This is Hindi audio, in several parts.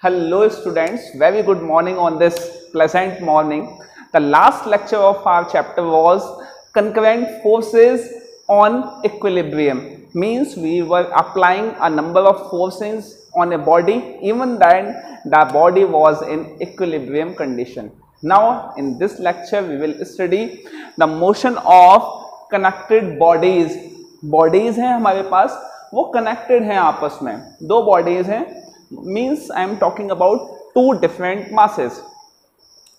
Hello students, very good morning on this pleasant morning. The last lecture of our chapter was concurrent forces on equilibrium. Means we were applying a number of forces on a body even then the body was in equilibrium condition. Now in this lecture we will study the motion of connected bodies. Bodies हैं हमारे पास, वो connected हैं आपस में, दो bodies हैं, means I am talking about two different masses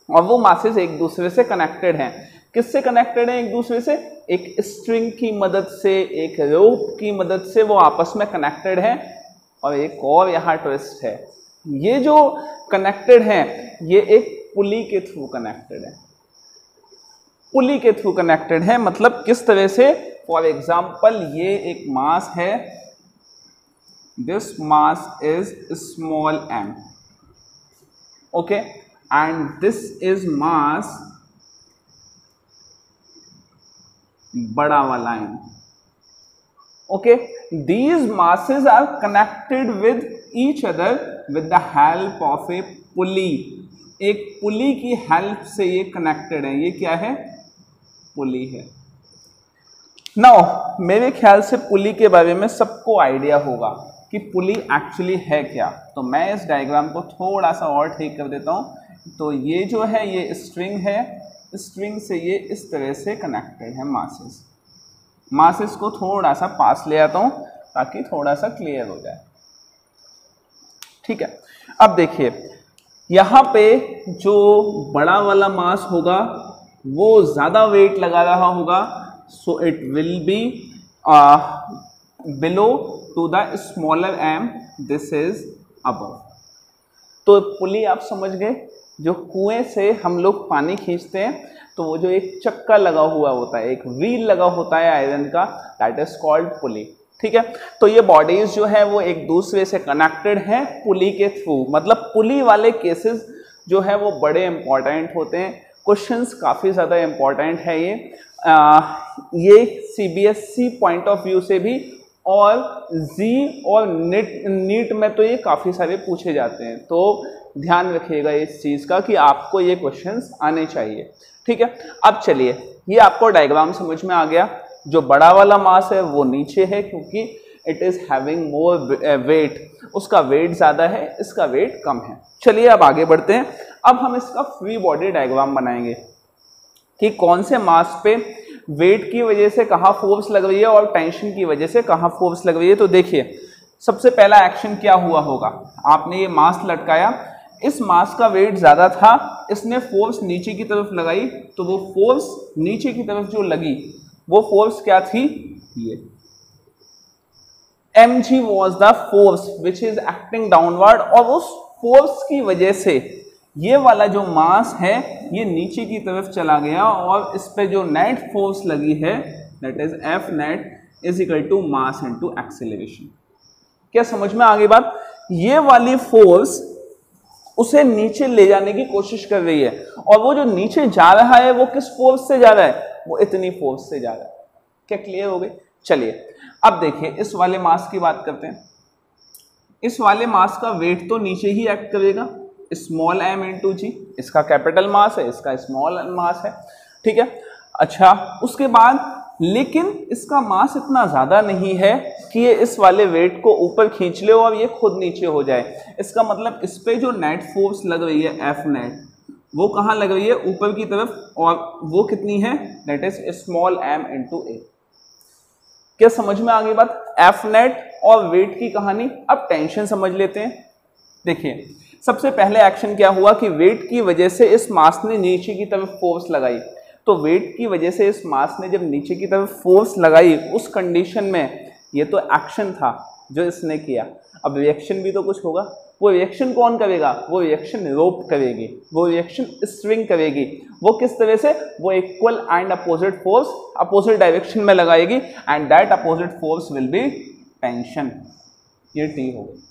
और वो मासेस एक दूसरे से कनेक्टेड हैं. किससे कनेक्टेड हैं एक दूसरे से? एक स्ट्रिंग की मदद से, एक रोप की मदद से वो आपस में कनेक्टेड हैं. और एक और यहाँ ट्विस्ट है, ये जो कनेक्टेड हैं ये एक पुली के थ्रू कनेक्टेड है. पुली के थ्रू कनेक्टेड है मतलब किस तरह से? फॉर एग्जाम्पल ये एक मास है, this mass is small m, okay, and this is mass बड़ा वाला m, okay. These masses are connected with each other with the help of a pulley. एक पुली की हेल्प से ये कनेक्टेड है. ये क्या है? पुली है. नाउ मेरे ख्याल से पुली के बारे में सबको आइडिया होगा कि पुली एक्चुअली है क्या. तो मैं इस डायग्राम को थोड़ा सा और ठीक कर देता हूँ. तो ये जो है ये स्ट्रिंग है, स्ट्रिंग से ये इस तरह से कनेक्टेड है मासेस. मासेस को थोड़ा सा पास ले आता हूँ ताकि थोड़ा सा क्लियर हो जाए. ठीक है, अब देखिए यहाँ पे जो बड़ा वाला मास होगा वो ज़्यादा वेट लगा रहा होगा, सो it will B below to the smaller m, this is above. तो पुली आप समझ गए. जो कुएं से हम लोग पानी खींचते हैं तो वो जो एक चक्का लगा हुआ होता है, एक व्हील लगा होता है आयरन का, दैट इज कॉल्ड पुली. ठीक है, तो ये बॉडीज जो है वो एक दूसरे से कनेक्टेड हैं पुली के थ्रू. मतलब पुली वाले केसेस जो है वो बड़े इंपॉर्टेंट होते हैं. क्वेश्चंस काफ़ी ज़्यादा इंपॉर्टेंट है ये CBSE पॉइंट ऑफ व्यू से भी, और जी और नीट में तो ये काफ़ी सारे पूछे जाते हैं. तो ध्यान रखिएगा इस चीज़ का कि आपको ये क्वेश्चंस आने चाहिए. ठीक है, अब चलिए ये आपको डायग्राम समझ में आ गया. जो बड़ा वाला मास है वो नीचे है क्योंकि it is having more weight, उसका वेट ज़्यादा है, इसका वेट कम है. चलिए अब आगे बढ़ते हैं. अब हम इसका फ्री बॉडी डायग्राम बनाएंगे कि कौन से मास पे वेट की वजह से कहाँ फोर्स लग रही है और टेंशन की वजह से कहाँ फोर्स लग रही है. तो देखिए सबसे पहला एक्शन क्या हुआ होगा, आपने ये मास लटकाया, इस मास का वेट ज़्यादा था, इसने फोर्स नीचे की तरफ लगाई, तो वो फोर्स नीचे की तरफ जो लगी वो फोर्स क्या थी? ये mg was the force which is acting downward. और उस फोर्स की वजह से ये वाला जो मास है ये नीचे की तरफ चला गया और इस पे जो नेट फोर्स लगी है that is F net is equal to mass into acceleration. क्या समझ में आ गई बात? ये वाली फोर्स उसे नीचे ले जाने की कोशिश कर रही है और वो जो नीचे जा रहा है वो किस फोर्स से जा रहा है? वो इतनी फोर्स से जा रहा है. क्या क्लियर हो गई? चलिए अब देखिए इस वाले मास की बात करते हैं. इस वाले मास का वेट तो नीचे ही एक्ट करेगा, स्मॉल m इंटू जी. इसका कैपिटल मास है, इसका स्मॉल मास है. ठीक है, अच्छा उसके बाद लेकिन इसका मास इतना ज़्यादा नहीं है कि ये इस वाले वेट को ऊपर खींच ले और ये खुद नीचे हो जाए. इसका मतलब इस पे जो नेट फोर्स लग रही है F net, वो कहाँ लग रही है? ऊपर की तरफ. और वो कितनी है? That is small m into a. क्या समझ में आ गई बात? F net और वेट की कहानी. अब टेंशन समझ लेते हैं. देखिए सबसे पहले एक्शन क्या हुआ कि वेट की वजह से इस मास ने नीचे की तरफ फोर्स लगाई. तो वेट की वजह से इस मास ने जब नीचे की तरफ फोर्स लगाई उस कंडीशन में ये तो एक्शन था जो इसने किया. अब रिएक्शन भी तो कुछ होगा. वो रिएक्शन कौन करेगा? वो रिएक्शन रोप करेगी, वो रिएक्शन स्ट्रिंग करेगी. वो किस तरह से? वो equal and opposite force opposite direction में लगाएगी and that opposite force will be tension. ये T होगा.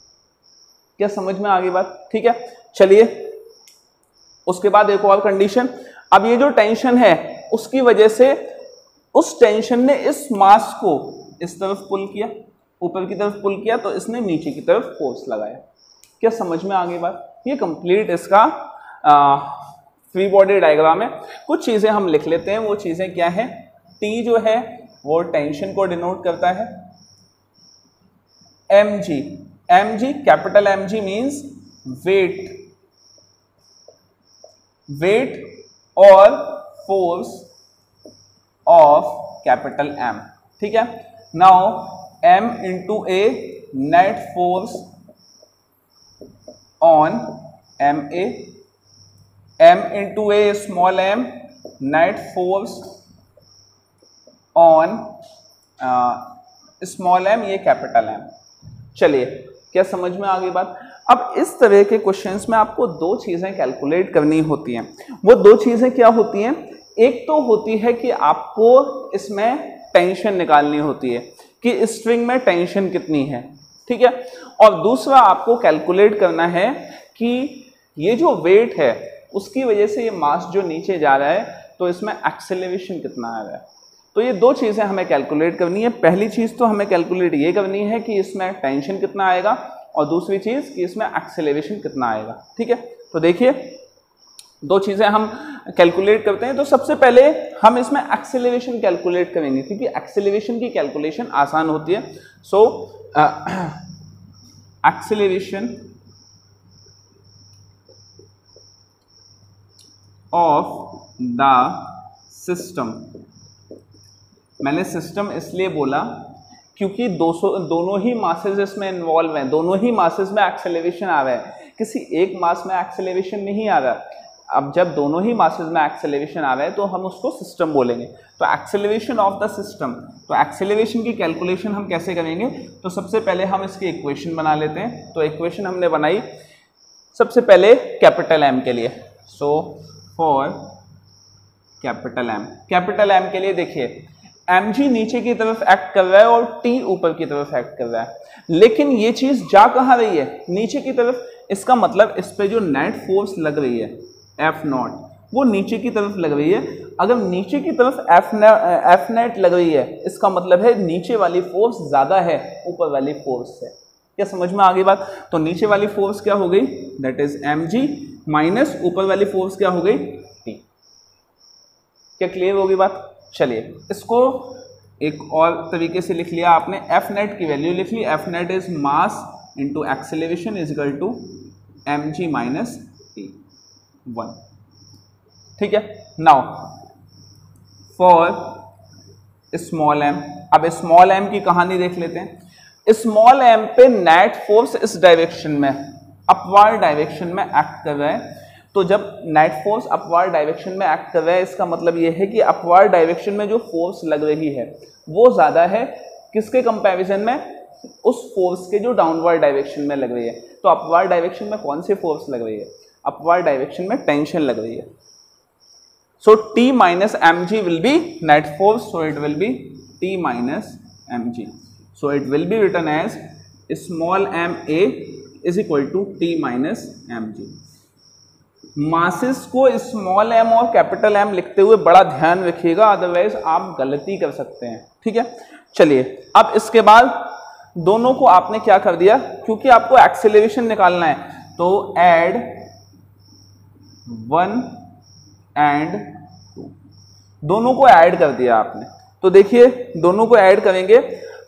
क्या समझ में आ गई बात? ठीक है, चलिए उसके बाद एक और कंडीशन. अब ये जो टेंशन है उसकी वजह से उस टेंशन ने इस मास को इस तरफ पुल किया, ऊपर की तरफ पुल किया, तो इसने नीचे की तरफ फोर्स लगाया. क्या समझ में आ गई बात? ये कंप्लीट इसका फ्री बॉडी डायग्राम है। कुछ चीजें हम लिख लेते हैं, वो चीजें क्या है? टी जो है वो टेंशन को डिनोट करता है, mg, mg capital mg means weight और फोर्स ऑफ कैपिटल M, ठीक है। Now m into a net force on MA, m into a small m net force on small m, ये कैपिटल M। चलिए, क्या समझ में आ गई बात? अब इस तरह के क्वेश्चंस में आपको दो चीजें कैलकुलेट करनी होती हैं। वो दो चीजें क्या होती हैं? एक तो होती है कि आपको इसमें टेंशन निकालनी होती है कि स्ट्रिंग में टेंशन कितनी है, ठीक है। और दूसरा आपको कैलकुलेट करना है कि ये जो वेट है उसकी वजह से ये मास जो नीचे जा रहा है तो इसमें एक्सेलरेशन कितना आ रहा है। तो ये दो चीजें हमें कैलकुलेट करनी है। पहली चीज तो हमें कैलकुलेट ये करनी है कि इसमें टेंशन कितना आएगा, और दूसरी चीज कि इसमें एक्सेलरेशन कितना आएगा, ठीक है। तो देखिए, दो चीजें हम कैलकुलेट करते हैं। तो सबसे पहले हम इसमें एक्सेलरेशन कैलकुलेट करेंगे, क्योंकि एक्सेलरेशन की कैलकुलेशन आसान होती है। So acceleration of the system, मैंने सिस्टम इसलिए बोला क्योंकि दोनों ही मासेस इसमें इन्वॉल्व हैं, दोनों ही मासेस में एक्सेलरेशन आ रहा है, किसी एक मास में एक्सेलरेशन नहीं आ रहा। अब जब दोनों ही मासेस में एक्सेलरेशन आ रहा है तो हम उसको सिस्टम बोलेंगे। तो एक्सेलरेशन ऑफ द सिस्टम, तो एक्सेलरेशन की कैलकुलेशन हम कैसे करेंगे? तो सबसे पहले हम इसकी इक्वेशन बना लेते हैं। तो इक्वेशन हमने बनाई सबसे पहले कैपिटल M के लिए। सो फॉर कैपिटल M के लिए देखिए, mg नीचे की तरफ एक्ट कर रहा है और t ऊपर की तरफ एक्ट कर रहा है, लेकिन ये चीज जा कहाँ रही है? नीचे की तरफ। इसका मतलब इस पे जो नेट फोर्स लग रही है F0, वो नीचे की तरफ लग रही है। अगर नीचे की तरफ F नेट लग रही है, इसका मतलब है नीचे वाली फोर्स ज्यादा है ऊपर वाली फोर्स से। क्या समझ में आ गई बात? तो नीचे वाली फोर्स क्या हो गई? दैट इज mg माइनस ऊपर वाली फोर्स क्या हो गई? t। क्या क्लियर होगी बात? चलिए, इसको एक और तरीके से लिख लिया आपने। एफ नेट की वैल्यू लिख ली, F net is mass into acceleration is equal to mg minus T 1, ठीक है। नाउ फॉर स्मॉल m, अब स्मॉल m की कहानी देख लेते हैं। स्मॉल m पे नेट फोर्स इस डायरेक्शन में, अपवर्ड डायरेक्शन में एक्ट कर रहा है। तो जब नेट फोर्स अपवर्ड डायरेक्शन में एक्ट कर रहा है, इसका मतलब ये है कि अपवर्ड डायरेक्शन में जो फोर्स लग रही है वो ज्यादा है किसके कंपैरिजन में? उस फोर्स के जो डाउनवर्ड डायरेक्शन में लग रही है। तो अपवर्ड डायरेक्शन में कौन सी फोर्स लग रही है? अपवर्ड डायरेक्शन में टेंशन लग रही है। So T minus mg will be net force, so it will be T minus mg, so it will be written as small ma is equal to T minus mg। Masses को स्मॉल m और कैपिटल M लिखते हुए बड़ा ध्यान रखिएगा, अदरवाइज आप गलती कर सकते हैं, ठीक है। चलिए, अब इसके बाद दोनों को आपने क्या कर दिया, क्योंकि आपको एक्सेलरेशन निकालना है, तो ऐड 1 एंड 2, दोनों को ऐड कर दिया आपने। तो देखिए, दोनों को ऐड करेंगे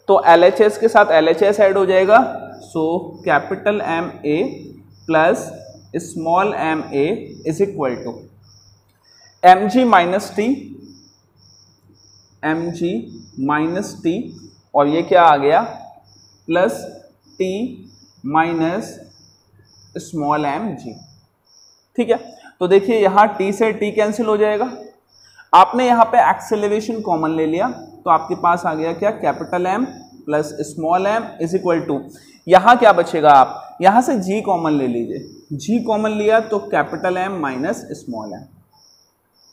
तो LHS के साथ LHS ऐड हो जाएगा। So capital MA plus small ma is equal to mg minus T, और ये क्या आ गया? Plus t minus small mg, ठीक है। तो देखिए, यहां t से t कैंसिल हो जाएगा। आपने यहां पे एक्सेलरेशन कॉमन ले लिया, तो आपके पास आ गया क्या? Capital M plus small m is equal to, यहां क्या बचेगा? आप यहां से g कॉमन ले लीजिए, g कॉमन लिया तो capital M minus small m।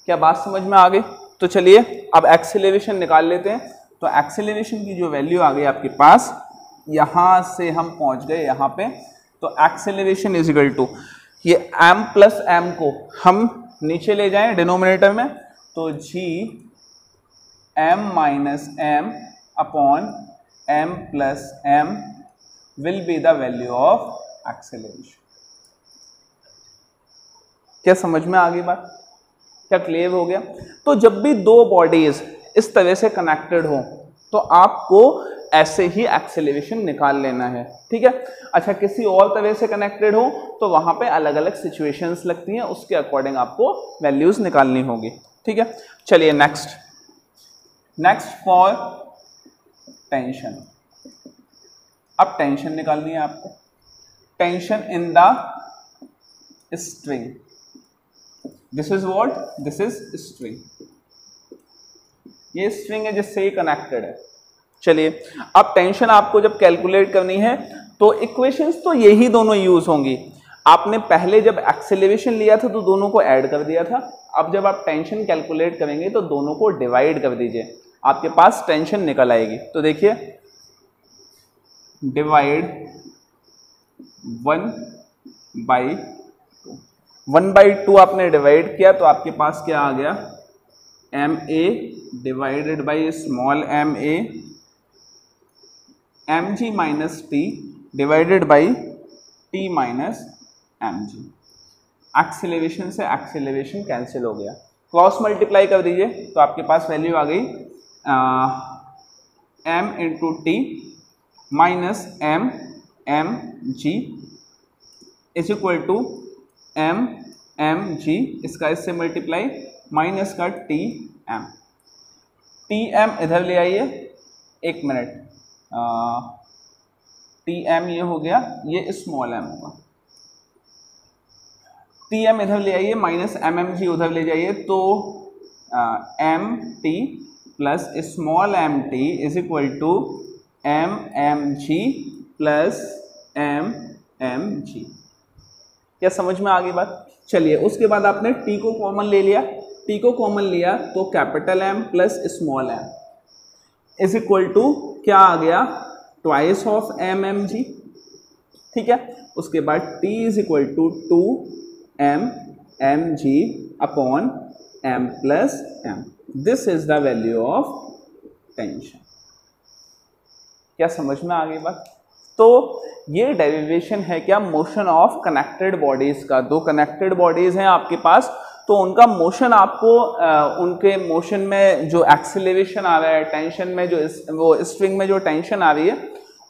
क्या बात समझ में आ गई? तो चलिए, अब एक्सेलरेशन निकाल लेते हैं। तो एक्सेलरेशन की जो वैल्यू आ गई आपके पास, यहां से हम पहुंच गए यहां पे। तो एक्सेलरेशन इज इक्वल टू, ये m प्लस m को हम नीचे ले जाएं डिनोमिनेटर में, तो g m minus m upon m plus m will be the value of acceleration. क्या समझ में आ गई बात? क्या क्लियर हो गया? तो जब भी दो बॉडीज इस तरह से कनेक्टेड हो तो आपको ऐसे ही एक्सेलरेशन निकाल लेना है, ठीक है। अच्छा, किसी और तरह से कनेक्टेड हो तो वहां पे अलग अलग सिचुएशंस लगती हैं, उसके अकॉर्डिंग आपको वैल्यूज निकालनी होगी, ठीक है। चलिए नेक्स्ट फॉर टेंशन। अब टेंशन निकालनी है आपको। Tension in the string, this is what, this is string. ये स्ट्रिंग है जिससे ये कनेक्टेड है। चलिए, अब टेंशन आपको जब कैलकुलेट करनी है तो इक्वेशंस तो यही दोनों यूज होंगी। आपने पहले जब एक्सेलरेशन लिया था तो दोनों को ऐड कर दिया था। अब जब आप टेंशन कैलकुलेट करेंगे तो दोनों को डिवाइड कर दीजिए, आपके पास टेंशन निकल आएगी। तो देखिए, डिवाइड 1/2 आपने डिवाइड किया तो आपके पास क्या आ गया, ma divided by small ma mg minus T divided by t minus mg। Acceleration से एक्सेलरेशन कैंसिल हो गया, क्रॉस मल्टीप्लाई कर दीजिए तो आपके पास वैल्यू आ गई m into T minus mg is equal to mg, इसका इससे मल्टीप्लाई माइनस का tm। tm इधर ले आइए, एक मिनट, tm ये हो गया, ये स्मॉल m होगा। tm इधर ले आइए, माइनस mmg उधर ले जाइए, तो mt plus small mt is equal to mmg plus mmg। क्या समझ में आ गई बात? चलिए, उसके बाद आपने t को कॉमन ले लिया, t को कॉमन लिया तो capital M plus small m is equal to क्या आ गया, ट्वाइस ऑफ mmg, ठीक है। उसके बाद t is equal to 2mmg upon m plus m। This is the value of tension. क्या समझ में आ गई बात? तो ये डेरिवेशन है क्या, मोशन ऑफ कनेक्टेड बॉडीज का। दो कनेक्टेड बॉडीज हैं आपके पास, तो उनका मोशन आपको उनके मोशन में जो एक्सेलरेशन आ रहा है, टेंशन में जो वो स्ट्रिंग में जो टेंशन आ रही है,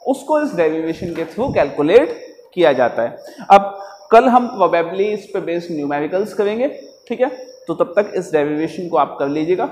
उसको इस डेरिवेशन के थ्रू कैलकुलेट किया जाता है। अब कल हम प्रोबेबली इस पे बेस्ड न्यूमेरिकल्स करेंगे, ठीक है। तो तब तक इस डेरिवेशन को आप कर लीजिएगा।